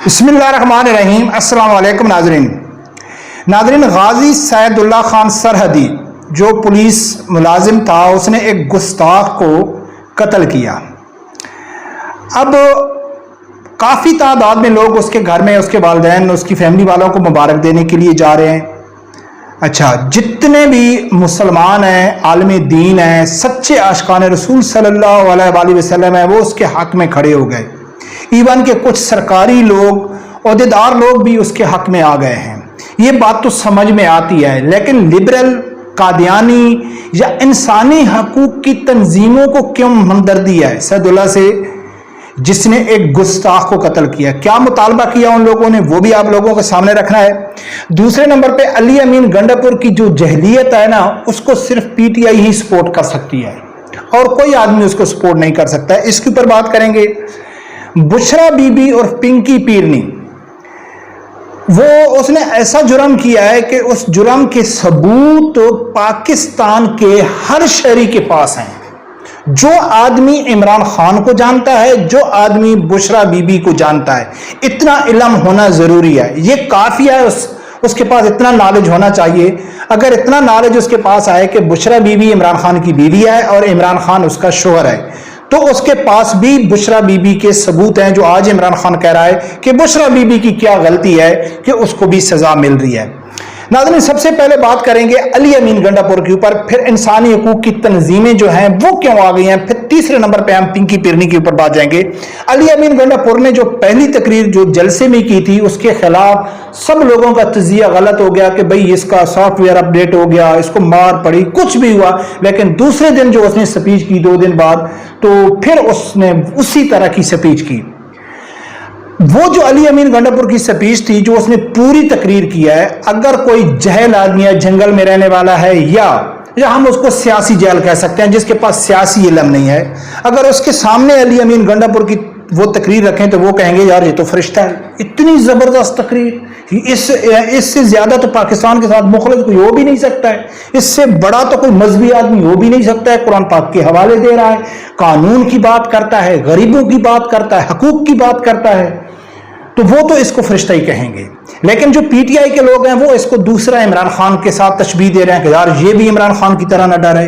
بسم اللہ الرحمن الرحیم۔ السلام علیکم ناظرین، غازی سید اللہ خان سرحدی جو پولیس ملازم تھا، اس نے ایک گستاخ کو قتل کیا۔ اب کافی تعداد میں لوگ اس کے گھر میں، اس کے والدین، اس کی فیملی والوں کو مبارک دینے کے لیے جا رہے ہیں۔ اچھا، جتنے بھی مسلمان ہیں، عالم دین ہیں، سچے عاشقان رسول صلی اللہ علیہ وآلہ وسلم ہیں، وہ اس کے حق میں کھڑے ہو گئے۔ ایون کہ کچھ سرکاری لوگ، عہدیدار لوگ بھی اس کے حق میں آ گئے ہیں۔ یہ بات تو سمجھ میں آتی ہے، لیکن لبرل، قادیانی یا انسانی حقوق کی تنظیموں کو کیوں ہمدردی ہے سید اللہ سے، جس نے ایک گستاخ کو قتل کیا؟ کیا مطالبہ کیا ان لوگوں نے، وہ بھی آپ لوگوں کے سامنے رکھنا ہے۔ دوسرے نمبر پہ علی امین گنڈا پور کی جو جہلیت ہے نا، اس کو صرف P T I he support کر سکتی ہے اور کوئی آدمی اس کو سپورٹ نہیں کر سکتا ہے۔ اس کے اوپر بات کریں گے۔ بشرا بی بی اور پنکی پیرنی، اس نے ایسا جرم کیا ہے کہ اس جرم کے ثبوت پاکستان کے ہر شہری کے پاس ہیں۔ جو آدمی عمران خان کو جانتا ہے، جو آدمی بشرا بی بی کو جانتا ہے، اتنا علم ہونا ضروری ہے۔ یہ کافی ہے، اس کے پاس اتنا نالج ہونا چاہیے۔ اگر اتنا نالج اس کے پاس آئے کہ بشرا بی بی عمران خان کی بیوی ہے اور عمران خان اس کا شوہر ہے، تو اس کے پاس بھی بشرا بی بی کے ثبوت ہیں، جو آج عمران خان کہہ رہا ہے کہ بشرا بی بی کی کیا غلطی ہے کہ اس کو بھی سزا مل رہی ہے۔ ناظرین، سب سے پہلے بات کریں گے علی امین گنڈا پور کے اوپر، پھر انسانی حقوق کی تنظیمیں جو ہیں وہ کیوں آ گئی ہیں، پھر تیسرے نمبر پہ ہم پنکی پیرنی کے اوپر بات جائیں گے۔ علی امین گنڈا پور نے جو پہلی تقریر جو جلسے میں کی تھی، اس کے خلاف سب لوگوں کا تجزیہ غلط ہو گیا کہ بھئی اس کا سافٹ ویئر اپ ڈیٹ ہو گیا، اس کو مار پڑی، کچھ بھی ہوا۔ لیکن دوسرے دن جو اس نے سپیچ کی 2 دن بعد، تو پھر اس نے اسی طرح کی سپیچ کی۔ وہ جو علی امین گنڈا پور کی سپیچ تھی، جو اس نے پوری تقریر کیا ہے، اگر کوئی جہل آدمی ہے، جنگل میں رہنے والا ہے، یا ہم اس کو سیاسی جہل کہہ سکتے ہیں، جس کے پاس سیاسی علم نہیں ہے، اگر اس کے سامنے علی امین گنڈا پور کی وہ تقریر رکھیں تو وہ کہیں گے یار یہ تو فرشتہ ہے، اتنی زبردست تقریر، اس سے زیادہ تو پاکستان کے ساتھ مخلص کوئی ہو بھی نہیں سکتا ہے، اس سے بڑا تو کوئی مذہبی آدمی ہو بھی نہیں سکتا ہے۔ قرآن پاک کے حوالے دے رہا ہے، قانون کی بات کرتا ہے، غریبوں کی بات کرتا ہے، حقوق کی بات کرتا ہے، تو وہ تو اس کو فرشتہ ہی کہیں گے۔ لیکن جو پی ٹی آئی کے لوگ ہیں، وہ اس کو دوسرا عمران خان کے ساتھ تشبیہ دے رہے ہیں کہ یار یہ بھی عمران خان کی طرح نہ ڈرے۔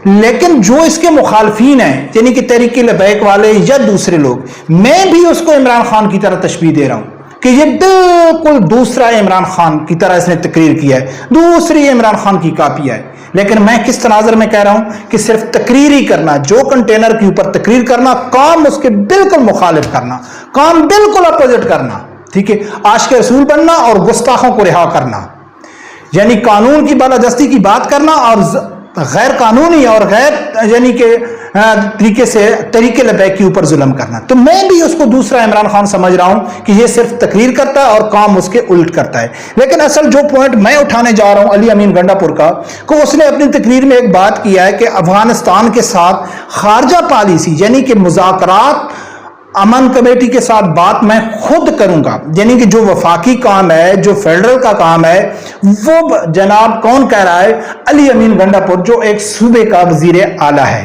لیکن جو اس کے مخالفین ہیں، یعنی کہ تحریک لبیک والے یا دوسرے لوگ، میں بھی اس کو عمران خان کی طرح تشبیہ دے رہا ہوں کہ یہ بالکل دوسرا عمران خان کی طرح اس نے تقریر کیا ہے، دوسری عمران خان کی کاپی ہے۔ لیکن میں کس تناظر میں کہہ رہا ہوں کہ صرف تقریر ہی کرنا، جو کنٹینر کے اوپر تقریر کرنا، کام اس کے بالکل مخالف کرنا، کام بالکل اپوزٹ کرنا، ٹھیک ہے، عاشق رسول بننا اور گستاخوں کو رہا کرنا، یعنی قانون کی بالادستی کی بات کرنا اور غیر قانونی اور غیر یعنی کہ طریقے سے طریقے لبیک کے اوپر ظلم کرنا۔ تو میں بھی اس کو دوسرا عمران خان سمجھ رہا ہوں کہ یہ صرف تقریر کرتا ہے اور کام اس کے الٹ کرتا ہے۔ لیکن اصل جو پوائنٹ میں اٹھانے جا رہا ہوں علی امین گنڈا پور کا، کہ اس نے اپنی تقریر میں ایک بات کیا ہے کہ افغانستان کے ساتھ خارجہ پالیسی، یعنی کہ مذاکرات امن کمیٹی کے ساتھ بات میں خود کروں گا، یعنی کہ جو وفاقی کام ہے، جو فیڈرل کا کام ہے، وہ جناب کون کہہ رہا ہے؟ علی امین گنڈا پور، جو ایک صوبے کا وزیر اعلیٰ ہے۔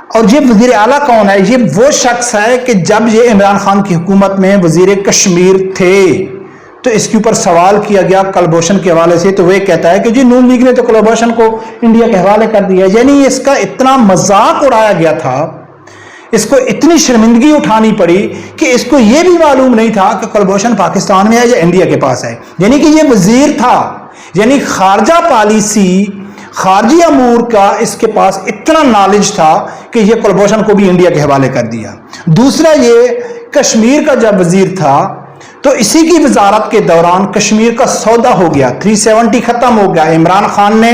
اور یہ وزیر اعلیٰ کون ہے؟ یہ وہ شخص ہے کہ جب یہ عمران خان کی حکومت میں وزیر کشمیر تھے، تو اس کے اوپر سوال کیا گیا کلبھوشن کے حوالے سے، تو وہ کہتا ہے کہ جی نون لیگ نے تو کلبھوشن کو انڈیا کے حوالے کر دیا۔ یعنی اس کا اتنا مذاق اڑایا گیا تھا، اس کو اتنی شرمندگی اٹھانی پڑی کہ اس کو یہ بھی معلوم نہیں تھا کہ کلبھوشن پاکستان میں ہے یا انڈیا کے پاس ہے۔ یعنی کہ یہ وزیر تھا، یعنی خارجہ پالیسی، خارجی امور کا اس کے پاس اتنا نالج تھا کہ یہ کلبھوشن کو بھی انڈیا کے حوالے کر دیا۔ دوسرا، یہ کشمیر کا جب وزیر تھا تو اسی کی وزارت کے دوران کشمیر کا سودا ہو گیا، 370 ختم ہو گیا۔ عمران خان نے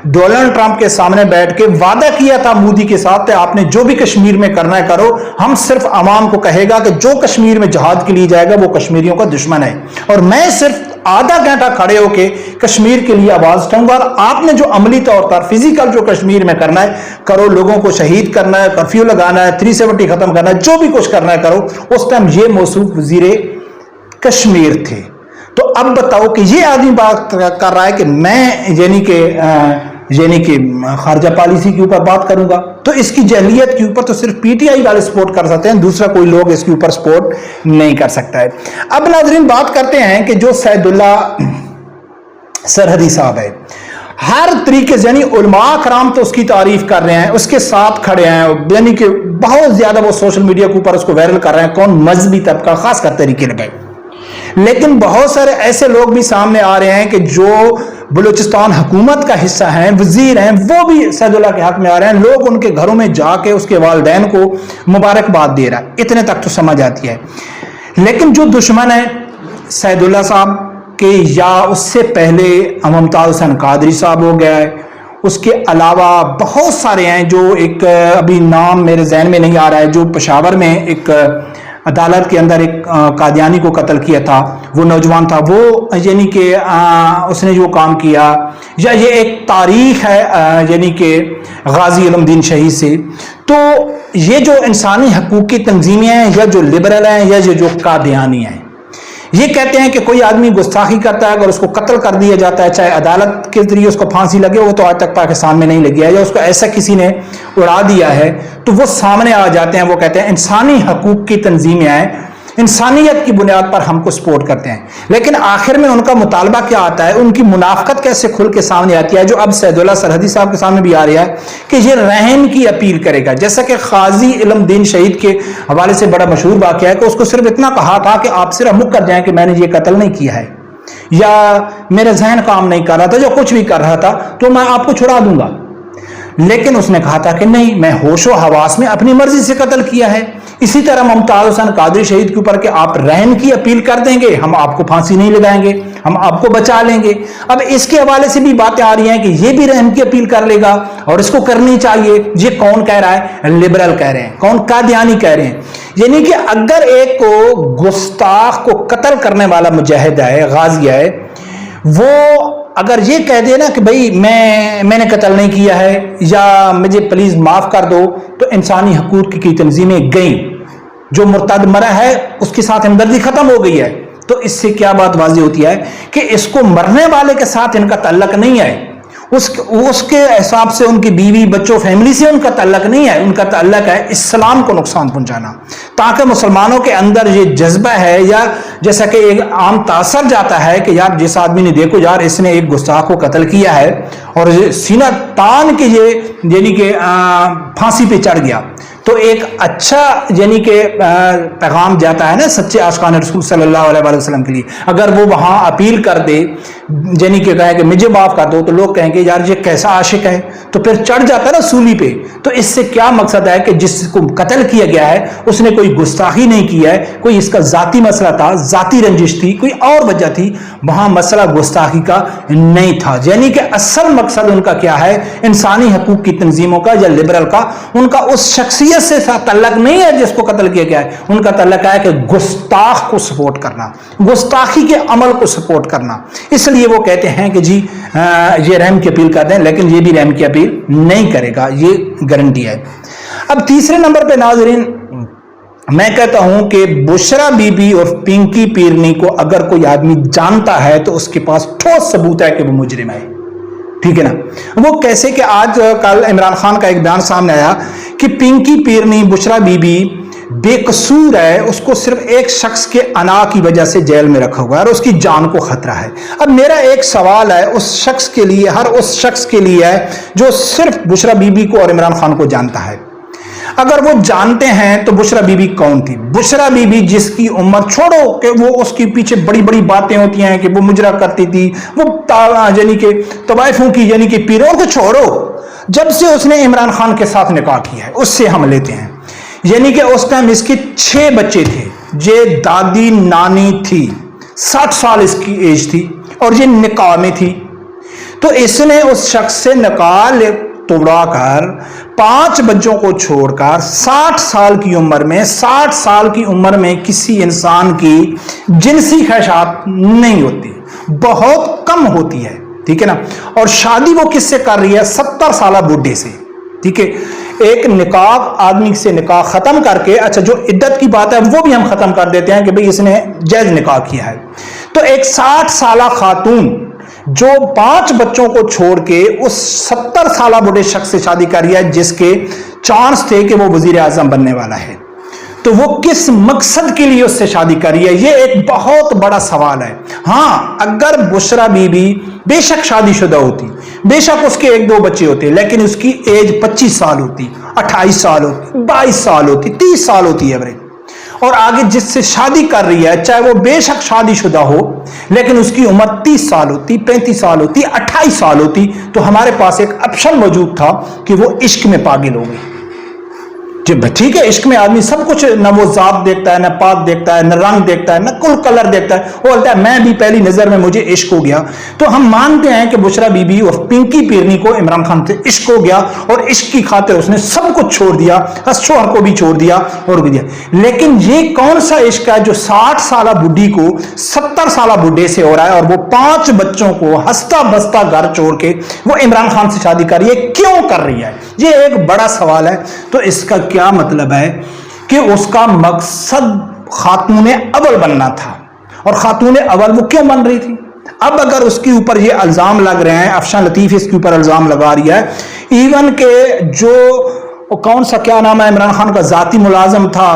ڈونلڈ ٹرمپ کے سامنے بیٹھ کے وعدہ کیا تھا مودی کے ساتھ کہ آپ نے جو بھی کشمیر میں کرنا ہے کرو، ہم صرف عوام کو کہے گا کہ جو کشمیر میں جہاد کے لیے جائے گا وہ کشمیریوں کا دشمن ہے، اور میں صرف آدھا گھنٹہ کھڑے ہو کے کشمیر کے لیے آواز اٹھاؤں گا، اور آپ نے جو عملی طور پر فزیکل جو کشمیر میں کرنا ہے کرو، لوگوں کو شہید کرنا ہے، کرفیو لگانا ہے، 370 ختم کرنا ہے، جو بھی کچھ کرنا ہے کرو۔ اس ٹائم یہ موصوف وزیر کشمیر تھے۔ تو اب بتاؤ کہ یہ آدمی بات کر رہا ہے کہ میں یعنی کہ یعنی کہ خارجہ پالیسی کے اوپر بات کروں گا، تو اس کی جہلیت کے اوپر تو صرف پی ٹی آئی والے سپورٹ کر سکتے ہیں، دوسرا کوئی لوگ اس کے اوپر سپورٹ نہیں کر سکتا ہے۔ اب ناظرین بات کرتے ہیں کہ جو سعد اللہ سرحدی صاحب ہے، ہر طریقے سے یعنی علماء کرام تو اس کی تعریف کر رہے ہیں، اس کے ساتھ کھڑے ہیں، یعنی کہ بہت زیادہ وہ سوشل میڈیا کے اوپر اس کو وائرل کر رہے ہیں، کون مذہبی طبقہ خاص کر طریقے لگائے، لیکن بہت سارے ایسے لوگ بھی سامنے آ رہے ہیں کہ جو بلوچستان حکومت کا حصہ ہیں، وزیر ہیں، وہ بھی سعد اللہ کے حق میں آ رہے ہیں، لوگ ان کے گھروں میں جا کے اس کے والدین کو مبارکباد دے رہا ہے، اتنے تک تو سمجھ آتی ہے۔ لیکن جو دشمن ہے سعد اللہ صاحب کہ یا اس سے پہلے ممتاز حسین قادری صاحب ہو گیا ہے، اس کے علاوہ بہت سارے ہیں جو ایک ابھی نام میرے ذہن میں نہیں آ رہا ہے، جو پشاور میں ایک عدالت کے اندر ایک قادیانی کو قتل کیا تھا، وہ نوجوان تھا، وہ یعنی کہ اس نے جو کام کیا، یا یہ ایک تاریخ ہے یعنی کہ غازی علم دین شہید سے۔ تو یہ جو انسانی حقوق کی تنظیمیں ہیں، یا جو لبرل ہیں، یا جو قادیانی ہیں، یہ کہتے ہیں کہ کوئی آدمی گستاخی کرتا ہے، اگر اس کو قتل کر دیا جاتا ہے، چاہے عدالت کے ذریعے اس کو پھانسی لگے، وہ تو آج تک پاکستان میں نہیں لگی ہے، یا اس کو ایسا کسی نے اڑا دیا ہے، تو وہ سامنے آ جاتے ہیں، وہ کہتے ہیں انسانی حقوق کی تنظیمیں ہیں، انسانیت کی بنیاد پر ہم کو سپورٹ کرتے ہیں۔ لیکن آخر میں ان کا مطالبہ کیا آتا ہے، ان کی منافقت کیسے کھل کے سامنے آتی ہے، جو اب سعد اللہ سرحدی صاحب کے سامنے بھی آ رہا ہے کہ یہ رحم کی اپیل کرے گا، جیسا کہ غازی علم دین شہید کے حوالے سے بڑا مشہور واقعہ ہے کہ اس کو صرف اتنا کہا تھا کہ آپ صرف مک کر جائیں کہ میں نے یہ قتل نہیں کیا ہے، یا میرا ذہن کام نہیں کر رہا تھا، جو کچھ بھی کر رہا تھا تو میں آپ کو چھڑا دوں گا، لیکن اس نے کہا تھا کہ نہیں، میں ہوش و حواس میں اپنی مرضی سے قتل کیا ہے۔ اسی طرح ممتاز حسین قادری شہید کے اوپر کہ آپ رحم کی اپیل کر دیں گے، ہم آپ کو پھانسی نہیں لگائیں گے، ہم آپ کو بچا لیں گے۔ اب اس کے حوالے سے بھی باتیں آ رہی ہیں کہ یہ بھی رحم کی اپیل کر لے گا اور اس کو کرنی چاہیے۔ یہ کون کہہ رہا ہے؟ لبرل کہہ رہے ہیں، کون؟ قادیانی کہہ رہے ہیں۔ یعنی کہ اگر ایک کو گستاخ کو قتل کرنے والا مجاہد ہے، غازی ہے، وہ اگر یہ کہہ دے نا کہ بھئی میں نے قتل نہیں کیا ہے، یا مجھے پلیز معاف کر دو، تو انسانی حقوق کی تنظیمیں گئیں، جو مرتد مرا ہے اس کے ساتھ ہمدردی ختم ہو گئی ہے۔ تو اس سے کیا بات واضح ہوتی ہے کہ اس کو مرنے والے کے ساتھ ان کا تعلق نہیں ہے، اس کے حساب سے ان کی بیوی بچوں فیملی سے ان کا تعلق نہیں ہے، ان کا تعلق ہے اسلام کو نقصان پہنچانا، تاکہ مسلمانوں کے اندر یہ جذبہ ہے، یا جیسا کہ ایک عام تاثر جاتا ہے کہ یار جس آدمی نے دیکھو یار اس نے ایک گستاخ کو قتل کیا ہے اور سینہ تان کے یہ یعنی کہ پھانسی پہ چڑھ گیا، تو ایک اچھا یعنی کہ پیغام جاتا ہے نا سچے عاشقان رسول صلی اللہ علیہ وسلم کے لیے۔ اگر وہ وہاں اپیل کر دے یعنی کہ کہے کہ مجھے معاف کر دو، تو لوگ کہیں گے یار یہ کیسا عاشق ہے، تو پھر چڑھ جاتا ہے نا سولی پہ۔ تو اس سے کیا مقصد ہے کہ جس کو قتل کیا گیا ہے اس نے کوئی گستاخی نہیں کی ہے، کوئی اس کا ذاتی مسئلہ تھا، ذاتی رنجش تھی، کوئی اور وجہ تھی، وہاں مسئلہ گستاخی کا نہیں تھا۔ یعنی کہ اصل مقصد ان کا کیا ہے، انسانی حقوق کی تنظیموں کا یا لبرل کا، ان کا اس شخصیت سے تعلق نہیں ہے جس کو قتل کیا گیا ہے، ان کا تعلق ہے کہ گستاخ کو سپورٹ کرنا، گستاخی کے عمل کو سپورٹ کرنا۔ اس لیے وہ کہتے ہیں کہ جی یہ رحم کی اپیل کر دیں، لیکن یہ بھی رحم کی اپیل نہیں کرے گا، یہ گارنٹی ہے۔ اب تیسرے نمبر پہ ناظرین میں کہتا ہوں کہ بشرا بی بی اور پنکی پیرنی کو اگر کوئی آدمی جانتا ہے تو اس کے پاس ٹھوس ثبوت ہے کہ وہ مجرم ہے، ٹھیک ہے نا۔ وہ کیسے کہ آج کل عمران خان کا ایک بیان سامنے آیا کہ پنکی پیرنی بشرا بی بی بے قصور ہے، اس کو صرف ایک شخص کے انا کی وجہ سے جیل میں رکھا ہوا ہے اور اس کی جان کو خطرہ ہے۔ اب میرا ایک سوال ہے اس شخص کے لیے، ہر اس شخص کے لیے ہے جو صرف بشرا بی بی کو اور عمران خان کو جانتا ہے، اگر وہ جانتے ہیں تو بشرا بی بی کون تھی؟ بشرا بی بی جس کی عمر چھوڑو کہ وہ اس کے پیچھے بڑی بڑی باتیں ہوتی ہیں کہ وہ مجرا کرتی تھی، وہ یعنی کہ طوائفوں کی یعنی کہ پیروں کو چھوڑو، جب سے اس نے عمران خان کے ساتھ نکاح کیا ہے اس سے ہم لیتے ہیں، یعنی کہ اس ٹائم اس کے 6 بچے تھے، یہ دادی نانی تھی، 60 سال اس کی ایج تھی اور یہ نکاح میں تھی، تو اس نے اس شخص سے نکاح توڑا کر 5 بچوں کو چھوڑ کر 60 سال کی عمر میں کسی انسان کی جنسی خواہشات نہیں ہوتی، بہت کم ہوتی ہے، ٹھیک ہے نا۔ اور شادی وہ کس سے کر رہی ہے؟ 70 سالہ بڈھے سے، ٹھیک ہے۔ ایک نکاح آدمی سے نکاح ختم کر کے، اچھا جو عدت کی بات ہے وہ بھی ہم ختم کر دیتے ہیں کہ بھئی اس نے جائز نکاح کیا ہے، تو ایک 60 سالہ خاتون جو 5 بچوں کو چھوڑ کے اس 70 سالہ بوڑھے شخص سے شادی کری ہے جس کے چانس تھے کہ وہ وزیر اعظم بننے والا ہے، تو وہ کس مقصد کے لیے اس سے شادی کری ہے؟ یہ ایک بہت بڑا سوال ہے۔ ہاں، اگر بشرا بی بی بے شک شادی شدہ ہوتی، بے شک اس کے 1-2 بچے ہوتے، لیکن اس کی ایج 25 سال ہوتی، 28 سال ہوتی، 22 سال ہوتی، 30 سال ہوتی ہے ایوریج، اور آگے جس سے شادی کر رہی ہے چاہے وہ بے شک شادی شدہ ہو لیکن اس کی عمر 30 سال ہوتی، 35 سال ہوتی، 28 سال ہوتی، تو ہمارے پاس ایک آپشن موجود تھا کہ وہ عشق میں پاگل ہو گئی۔ جب ٹھیک ہے، عشق میں آدمی سب کچھ، نہ وہ ذات دیکھتا ہے، نہ پات دیکھتا ہے، نہ رنگ دیکھتا ہے، نہ کوئی کلر دیکھتا ہے، وہ بولتا ہے میں بھی پہلی نظر میں مجھے عشق ہو گیا۔ تو ہم مانتے ہیں کہ بشرا بی بی اور پنکی پیرنی کو عمران خان سے عشق ہو گیا اور عشق کی خاطر اس نے سب کچھ چھوڑ دیا، شوہر کو بھی چھوڑ دیا اور بھی دیا۔ لیکن یہ کون سا عشق ہے جو 60 سالہ بڈھی کو 70 سالہ بڈھے سے ہو رہا ہے، اور وہ 5 بچوں کو ہنستا بستا گھر چھوڑ کے وہ عمران خان سے شادی کر رہی ہے؟ کیوں کر رہی ہے؟ یہ ایک بڑا سوال ہے۔ تو اس کا کیا مطلب ہے کہ اس کا مقصد خاتون اول بننا تھا، اور خاتون اول وہ کیوں بن رہی تھی؟ اب اگر اس کے اوپر یہ الزام لگ رہے ہیں، افشاں لطیف اس کے اوپر الزام لگا رہی ہے، ایون کہ جو کون سا کیا نام ہے عمران خان کا ذاتی ملازم تھا،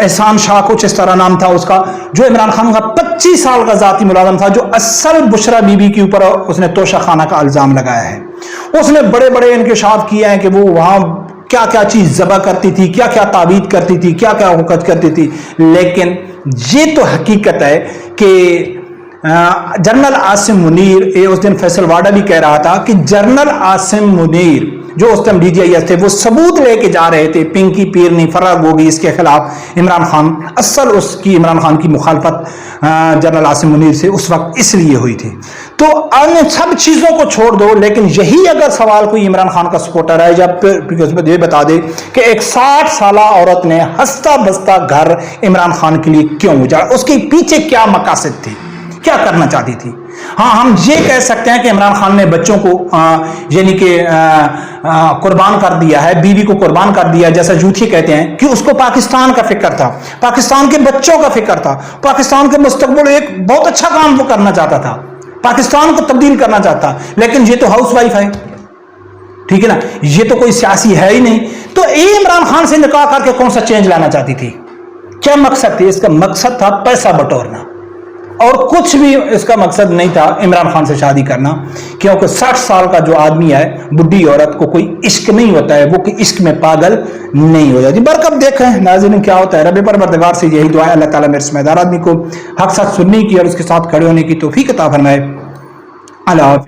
احسان شاہ کچھ اس طرح نام تھا اس کا، جو عمران خان کا 25 سال کا ذاتی ملازم تھا، جو اصل بشرا بی بی کے اوپر اس نے توشہ خانہ کا الزام لگایا ہے، اس نے بڑے بڑے انکشاف کیے ہیں کہ وہ وہاں کیا کیا چیز ذبح کرتی تھی، کیا کیا تعویذ کرتی تھی، کیا کیا حکت کرتی تھی۔ لیکن یہ تو حقیقت ہے کہ جنرل عاصم منیر، اس دن فیصل واڈا بھی کہہ رہا تھا کہ جنرل عاصم منیر جو اس time D G I S تھے، وہ ثبوت لے کے جا رہے تھے پنکی پیرنی، فرح گوگی، اس کے خلاف عمران خان، اصل اس کی عمران خان کی مخالفت جنرل عاصم منیر سے اس وقت اس لیے ہوئی تھی۔ تو ان سب چیزوں کو چھوڑ دو، لیکن یہی اگر سوال کوئی عمران خان کا سپورٹر ہے جب یہ بتا دے کہ ایک 60 سالہ عورت نے ہنستا بستا گھر عمران خان کے لیے کیوں اجاڑا، اس کے پیچھے کیا مقاصد تھی، کیا کرنا چاہتی تھی؟ ہاں، ہم یہ کہہ سکتے ہیں کہ عمران خان نے بچوں کو یعنی کہ قربان کر دیا ہے، بیوی کو قربان کر دیا، جیسا جوتھی کہتے ہیں کہ اس کو پاکستان کا فکر تھا، پاکستان کے بچوں کا فکر تھا، پاکستان کے مستقبل، ایک بہت اچھا کام وہ کرنا چاہتا تھا، پاکستان کو تبدیل کرنا چاہتا، لیکن یہ تو ہاؤس وائف ہے، ٹھیک ہے نا، یہ تو کوئی سیاسی ہے ہی نہیں۔ تو یہ عمران خان سے نکاح کر کے کون سا چینج لانا چاہتی تھی؟ کیا مقصد تھی؟ اس کا مقصد تھا پیسہ بٹورنا، اور کچھ بھی اس کا مقصد نہیں تھا عمران خان سے شادی کرنا، کیونکہ 60 سال کا جو آدمی ہے، بڈھی عورت کو کوئی عشق نہیں ہوتا ہے، وہ عشق میں پاگل نہیں ہو جاتی۔ برکب دیکھیں ناظرین کیا ہوتا ہے۔ رب پروردگار سے یہی دعا ہے، اللہ تعالیٰ میرے سمجھدار آدمی کو حق ساتھ سننے کی اور اس کے ساتھ کھڑے ہونے کی توفیق عطا فرمائے۔ اللہ